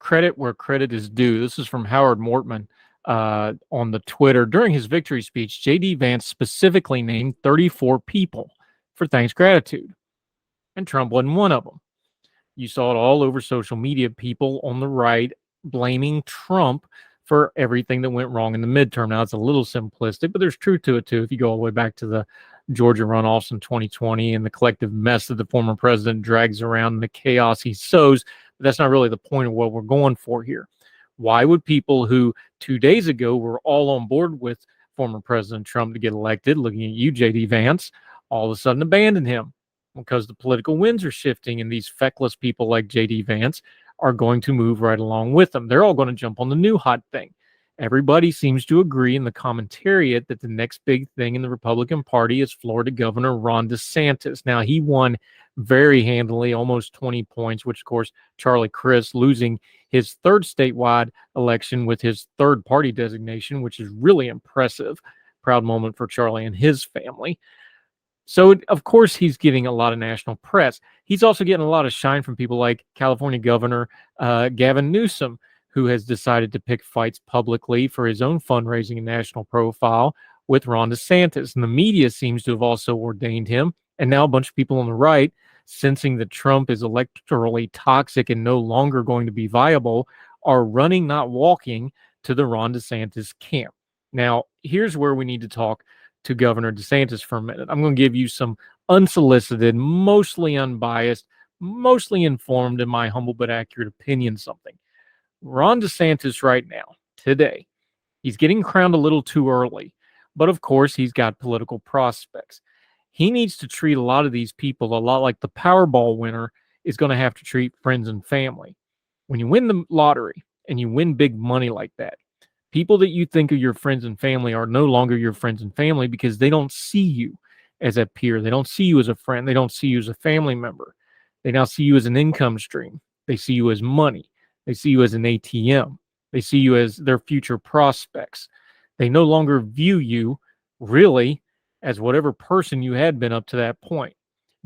credit where credit is due. This is from Howard Mortman on the Twitter. During his victory speech, J.D. Vance specifically named 34 people for thanks gratitude, and Trump wasn't one of them. You saw it all over social media, people on the right blaming Trump for everything that went wrong in the midterm. Now, it's a little simplistic, but there's truth to it, too. If you go all the way back to the Georgia runoffs in 2020 and the collective mess that the former president drags around and the chaos he sows, but that's not really the point of what we're going for here. Why would people who 2 days ago were all on board with former President Trump to get elected, looking at you, J.D. Vance, all of a sudden abandon him? Because the political winds are shifting and these feckless people like J.D. Vance are going to move right along with them. They're all going to jump on the new hot thing. Everybody seems to agree in the commentariat that the next big thing in the Republican Party is Florida Governor Ron DeSantis. Now, he won very handily, almost 20 points, which, of course, Charlie Crist losing his third statewide election with his third party designation, which is really impressive. Proud moment for Charlie and his family. So, of course, he's getting a lot of national press. He's also getting a lot of shine from people like California Governor Gavin Newsom, who has decided to pick fights publicly for his own fundraising and national profile with Ron DeSantis. And the media seems to have also ordained him. And now a bunch of people on the right, sensing that Trump is electorally toxic and no longer going to be viable, are running, not walking, to the Ron DeSantis camp. Now, here's where we need to talk to Governor DeSantis for a minute. I'm going to give you some unsolicited, mostly unbiased, mostly informed, in my humble but accurate opinion, something. Ron DeSantis right now, today, he's getting crowned a little too early, but of course he's got political prospects. He needs to treat a lot of these people a lot like the Powerball winner is going to have to treat friends and family. When you win the lottery and you win big money like that, people that you think are your friends and family are no longer your friends and family because they don't see you as a peer. They don't see you as a friend. They don't see you as a family member. They now see you as an income stream. They see you as money. They see you as an ATM. They see you as their future prospects. They no longer view you really as whatever person you had been up to that point.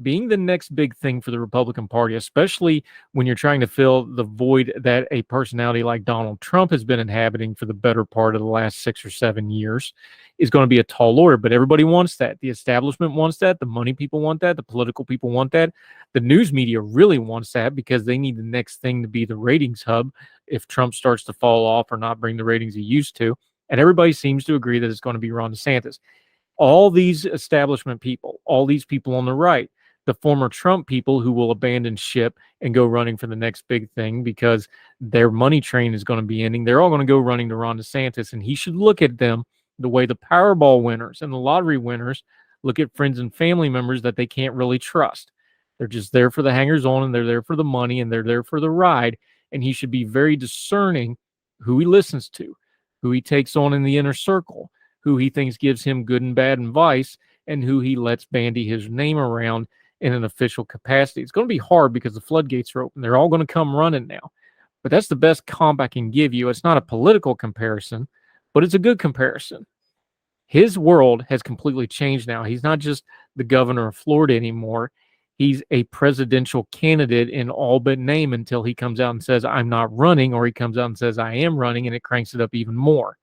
Being the next big thing for the Republican Party, especially when you're trying to fill the void that a personality like Donald Trump has been inhabiting for the better part of the last 6 or 7 years, is going to be a tall order. But everybody wants that. The establishment wants that. The money people want that. The political people want that. The news media really wants that because they need the next thing to be the ratings hub if Trump starts to fall off or not bring the ratings he used to. And everybody seems to agree that it's going to be Ron DeSantis. All these establishment people, all these people on the right, the former Trump people who will abandon ship and go running for the next big thing because their money train is going to be ending. They're all going to go running to Ron DeSantis, and he should look at them the way the Powerball winners and the lottery winners look at friends and family members that they can't really trust. They're just there for the hangers-on, and they're there for the money, and they're there for the ride, and he should be very discerning who he listens to, who he takes on in the inner circle, who he thinks gives him good and bad advice, and who he lets bandy his name around in an official capacity. It's going to be hard because the floodgates are open. They're all going to come running now. But that's the best comp I can give you. It's not a political comparison, but it's a good comparison. His world has completely changed now. He's not just the governor of Florida anymore. He's a presidential candidate in all but name until he comes out and says, I'm not running, or he comes out and says, I am running, and it cranks it up even more.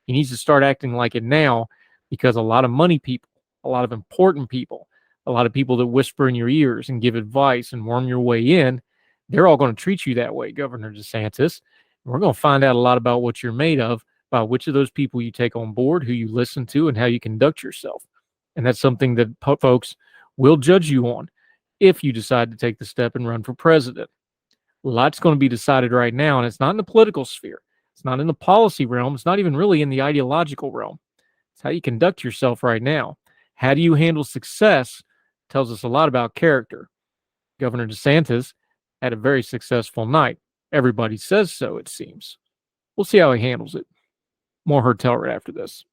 He needs to start acting like it now because a lot of money people, a lot of important people, a lot of people that whisper in your ears and give advice and worm your way in, they're all going to treat you that way, Governor DeSantis. We're going to find out a lot about what you're made of, about which of those people you take on board, who you listen to, and how you conduct yourself. And that's something that folks will judge you on if you decide to take the step and run for president. A lot's going to be decided right now, and it's not in the political sphere. It's not in the policy realm. It's not even really in the ideological realm. It's how you conduct yourself right now. How do you handle success tells us a lot about character. Governor DeSantis had a very successful night. Everybody says so, it seems. We'll see how he handles it. More Hertel right after this.